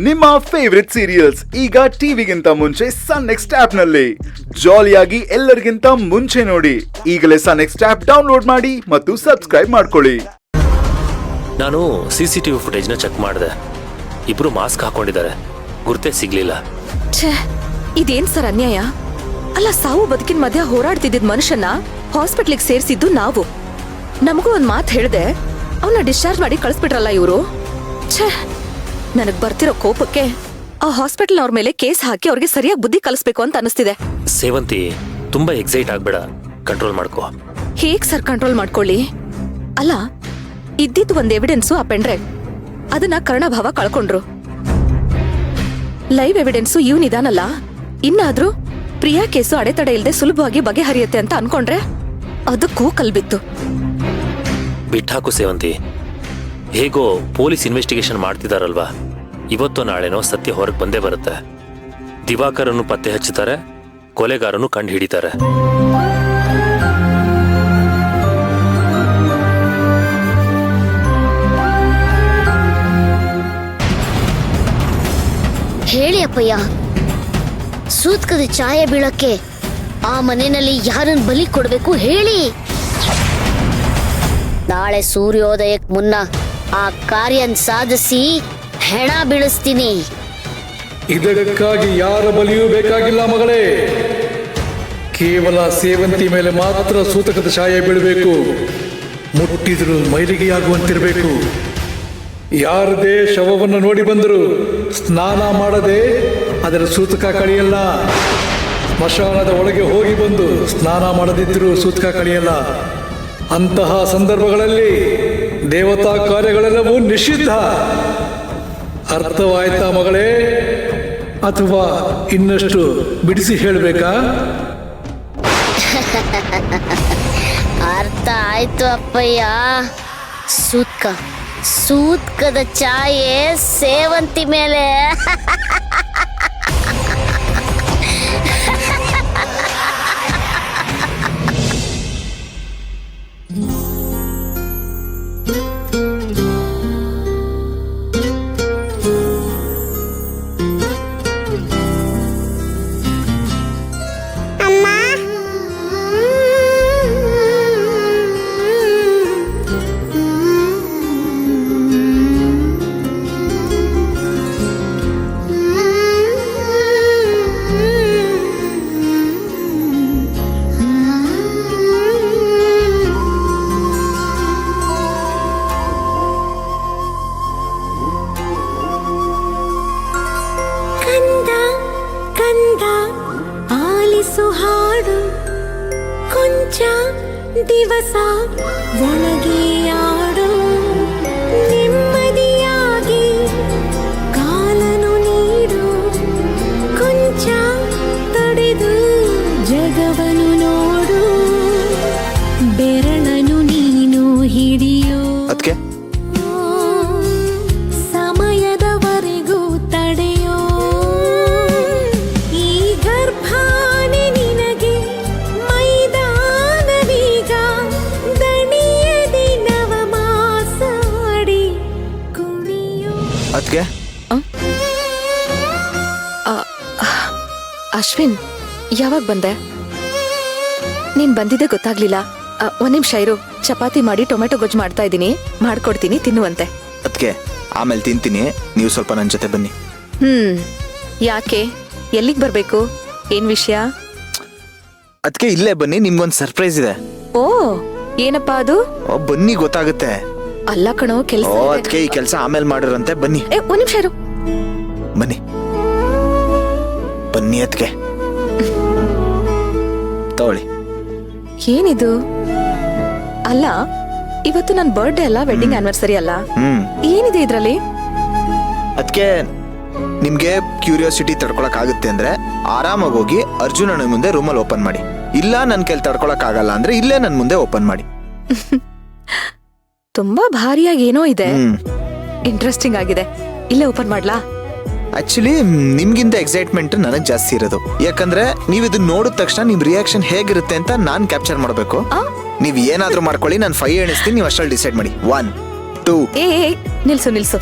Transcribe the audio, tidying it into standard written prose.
ನಿಮ್ಮ favourite serials ಈಗ ಟಿವಿಗಿಂತ ಮುಂಚೆ ಸನ್ ನೆಕ್ಸ್ಟ್ ಆಪ್ ನಲ್ಲಿ ಜಾಲಿಯಾಗಿ ಎಲ್ಲರಿಗಿಂತ ಮುಂಚೆ ನೋಡಿ. ಈಗಲೇ ಸನ್ ನೆಕ್ಸ್ಟ್ ಆಪ್ ಡೌನ್ಲೋಡ್ ಮಾಡಿ ಮತ್ತು ಸಬ್ಸ್ಕ್ರೈಬ್ ಮಾಡ್ಕೊಳ್ಳಿ. ನಾನು CCTV ಫುಟೇಜ್ನ ಚೆಕ್ ಮಾಡಿದೆ. ಇಬ್ರು ಮಾಸ್ಕ್ ಹಾಕೊಂಡಿದ್ದಾರೆ, ಗುರ್ತೇ ಸಿಗ್ಲಿಲ್ಲ. ಇದೇನ್ ಸರ್ ಅನ್ಯಾಯ? ಅಲ್ಲ, ಸಾವು ಬದುಕಿನ ಮಧ್ಯ ಹೋರಾಡ್ತಿದ್ದ ಮನುಷ್ಯನ ಹಾಸ್ಪಿಟ್ಲಿಗೆ ಸೇರಿಸಿದ್ದು ನಾವು. ನಮಗೂ ಒಂದ್ ಮಾತು ಹೇಳ್ದೆ ಅವನ್ನ ಡಿಸ್ಚಾರ್ಜ್ ಮಾಡಿ ಕಳಿಸ್ಬಿಟ್ರಲ್ಲ ಇವರು. ನನಗ್ ಬರ್ತಿರೋ ಕೋಪಕ್ಕೆ ಆ ಹಾಸ್ಪಿಟಲ್ ಅವ್ರ ಮೇಲೆ ಕೇಸ್ ಹಾಕಿ ಅವ್ರಿಗೆ ಸರಿಯಾಗಿ ಬುದ್ಧಿ ಕಲಿಸ್ಬೇಕು ಅಂತ ಅನಿಸ್ತಿದೆ. ಸೇವಂತಿ, ತುಂಬಾ ಎಕ್ಸೈಟ್ ಆಗ್ಬೇಡ, ಕಂಟ್ರೋಲ್ ಮಾಡ್ಕೋ. ಹೇಗ್ ಸರ್ ಕಂಟ್ರೋಲ್ ಮಾಡ್ಕೊಳ್ಳಿ? ಅಲ್ಲ, ಇದ್ದಿದ್ದು ಒಂದ್ ಎವಿಡೆನ್ಸು ಆ ಪೆಂಡ್ರೈವ್, ಅದನ್ನ ಕರ್ಣಭಾವ ಕಳ್ಕೊಂಡ್ರು. ಲೈವ್ ಎವಿಡೆನ್ಸು ಇವನಿದಾನಲ್ಲ, ಇನ್ನಾದ್ರೂ ಪ್ರಿಯಾ ಕೇಸು ಅಡೆತಡೆ ಇಲ್ದೆ ಸುಲಭವಾಗಿ ಬಗೆಹರಿಯುತ್ತೆ ಅಂತ ಅನ್ಕೊಂಡ್ರೆ ಅದಕ್ಕೂ ಕಲ್ಬಿತ್ತು. ಬಿಟ್ಟಾಕು ಸೇವಂತಿ, ಹೇಗೋ ಪೊಲೀಸ್ ಇನ್ವೆಸ್ಟಿಗೇಷನ್ ಮಾಡ್ತಿದಾರಲ್ವಾ, ಇವತ್ತೋ ನಾಳೆನೋ ಸತ್ಯ ಹೊರಗೆ ಬಂದೇ ಬರುತ್ತೆ. ದಿವಾಕರನ್ನು ಪತ್ತೆ ಹಚ್ಚುತ್ತಾರೆ, ಕೊಲೆಗಾರನು ಕಂಡು ಹಿಡಿತಾರೆ. ಹೇಳಿ ಅಪ್ಪಯ್ಯ, ಸೂತ್ಕದ ಛಾಯೆ ಬೀಳಕ್ಕೆ ಆ ಮನೆಯಲ್ಲಿ ಯಾರನ್ನ ಬಲಿ ಕೊಡ್ಬೇಕು ಹೇಳಿ. ನಾಳೆ ಸೂರ್ಯೋದಯಕ್ಕೆ ಮುನ್ನ ಆ ಕಾರ್ಯನ್ ಸಾಧಿಸಿ ಹೆಣ ಬೀಳಿಸ್ತೀನಿ. ಇದಕ್ಕಾಗಿ ಯಾರ ಬಲಿಯೂ ಬೇಕಾಗಿಲ್ಲ ಮಗಳೇ. ಕೇವಲ ಸೇವಂತಿ ಮೇಲೆ ಮಾತ್ರ ಸೂತಕದ ಛಾಯೆ ಬೀಳಬೇಕು. ಮುಟ್ಟಿದ್ರು ಮೈಲಿಗೆಯಾಗುವಂತಿರಬೇಕು. ಯಾರದೇ ಶವವನ್ನು ನೋಡಿ ಬಂದರು ಸ್ನಾನ ಮಾಡದೆ ಅದರ ಸೂತಕ ಕಳೆಯಲ್ಲ. ಸ್ಮಶಾನದ ಒಳಗೆ ಹೋಗಿ ಬಂದು ಸ್ನಾನ ಮಾಡದಿದ್ದರೂ ಸೂತಕ ಕಳೆಯಲ್ಲ. ಅಂತಹ ಸಂದರ್ಭಗಳಲ್ಲಿ ದೇವತಾ ಕಾರ್ಯಗಳೆಲ್ಲವೂ ನಿಷಿದ್ಧ. ಅರ್ಥವಾಯ್ತಾ ಮಗಳೇ? ಅಥವಾ ಇನ್ನಷ್ಟು ಬಿಡಿಸಿ ಹೇಳಬೇಕಾ? ಅರ್ಥ ಆಯ್ತು ಅಪ್ಪಯ್ಯ. ಸೂತ್ಕದ ಛಾಯೆ ಸೇವಂತಿ ಮೇಲೆ. ಆಲಿಸು ಹಾಡು ಕೊಂಚ ದಿವಸ ಒಳಗೆ ಆಡು. ನೆಮ್ಮದಿಯಾಗಿ ಕಾಲನು ನೀಡು. ಕೊಂಚ ತಡೆದು ಜಗವನು ನೋಡು. ಬೆರಳನು ನೀನು ಹಿಡಿಯೋ. ಅದಕ್ಕೆ ಸಮಯದವರೆಗೂ ತಡೆಯೋ. ಈ ಗರ್ಭಾನೆ ನಿನಗೆ ಮೈದಾನವೀಗ. ದಣಿಯದಿ ನವಮಾಸಾಡಿ ಕುಣಿಯೋ. ಅದಕ್ಕೆ ಅಶ್ವಿನ್, ಯಾವಾಗ ಬಂದೆ? ನೀನ್ ಬಂದಿದ್ದೆ ಗೊತ್ತಾಗ್ಲಿಲ್ಲ. ಒಂದ್ ನಿಮಿಷ ಇರು, ಚಪಾತಿ ಮಾಡಿ ಟೊಮೆಟೊ ಗೊಜ್ಜು ಮಾಡ್ತಾ ಇದ್ದೀನಿ, ಮಾಡ್ಕೊಡ್ತೀನಿ, ತಿನ್ನುವಂತೆ. ಅದಕ್ಕೆ ಆಮೇಲೆ ತಿಂತೀನಿ, ನೀವು ಸ್ವಲ್ಪ ನನ್ನ ಜೊತೆ ಬನ್ನಿ. ಯಾಕೆ? ಎಲ್ಲಿಗೆ ಬರ್ಬೇಕು? ಏನ್ ವಿಷಯ? ಅದಕ್ಕೆ ಇಲ್ಲೇ ಬನ್ನಿ, ನಿಮ್ಗೊಂದು ಸರ್ಪ್ರೈಸ್ ಇದೆ. ಓ, ಏನಪ್ಪಾ ಅದು? ಬನ್ನಿ, ಗೊತ್ತಾಗುತ್ತೆ. ಅಲ್ಲ ಕಣೋ, ಕೆಲಸ. ಅದಕ್ಕೆ ಈ ಕೆಲಸ ಆಮೇಲೆ ಮಾಡಿರಂತೆ, ಬನ್ನಿ. ಒಂದ್ ನಿಮಿಷ ಇರು. ಬನ್ನಿ ಬನ್ನಿ ಅದಕ್ಕೆ ತಗೊಳ್ಳಿ. ಏನಿದು? ಅಲ್ಲ, ಇವತ್ತು ನನ್ನ ಬರ್ಡೇ ಅಲ್ಲ, ವೆಡ್ಡಿಂಗ್ ಆನಿವರ್ಸರಿ ಅಲ್ಲ. ಏನಿದೆ ಇದ್ರಲ್ಲಿ? ಅದಕ್ಕೆ ನಿಮ್ಗೆ ಕ್ಯೂರಿಯಾಸಿಟಿ ತಡ್ಕೊಳಕ್ ಆಗುತ್ತೆ ಅಂದ್ರೆ ಆರಾಮಾಗಿ ಹೋಗಿ ಅರ್ಜುನನ ಮುಂದೆ ರೂಮಲ್ಲಿ ಓಪನ್ ಮಾಡಿ. ಇಲ್ಲ ನನ್ ಕೈಲಿ ತಡ್ಕೊಳಕ್ ಆಗಲ್ಲ ಅಂದ್ರೆ ಇಲ್ಲೇ ನನ್ ಮುಂದೆ ಓಪನ್ ಮಾಡಿ. ತುಂಬಾ ಭಾರಿಯಾಗಿ ಏನೋ ಇದೆ, ಇಂಟ್ರೆಸ್ಟಿಂಗ್ ಆಗಿದೆ. ಇಲ್ಲೇ ಓಪನ್ ಮಾಡ್ಲಾ? ಆಕ್ಚುಲಿ ನಿಮ್ಗಿಂತ ಎಕ್ಸೈಟ್ಮೆಂಟ್ ನನಗ್ ಜಾಸ್ತಿ ಇರೋದು. ಯಾಕಂದ್ರೆ ನೀವ್ ಇದನ್ನ ನೋಡಿದ ತಕ್ಷಣ ನಿಮ್ ರಿಯಾಕ್ಷನ್ ಹೇಗಿರುತ್ತೆ ಅಂತ ನಾನ್ ಕ್ಯಾಪ್ಚರ್ ಮಾಡ್ಬೇಕು. ನೀವ್ ಏನಾದ್ರೂ ಮಾಡ್ಕೊಳ್ಳಿ, ನಾನು 5 ಎಣಿಸ್ತೀನಿ, ನೀವು ಅಷ್ಟ್ರಲ್ಲಿ ಡಿಸೈಡ್ ಮಾಡಿ. 1 2. ನಿಲ್ಸು ನಿಲ್ಸು.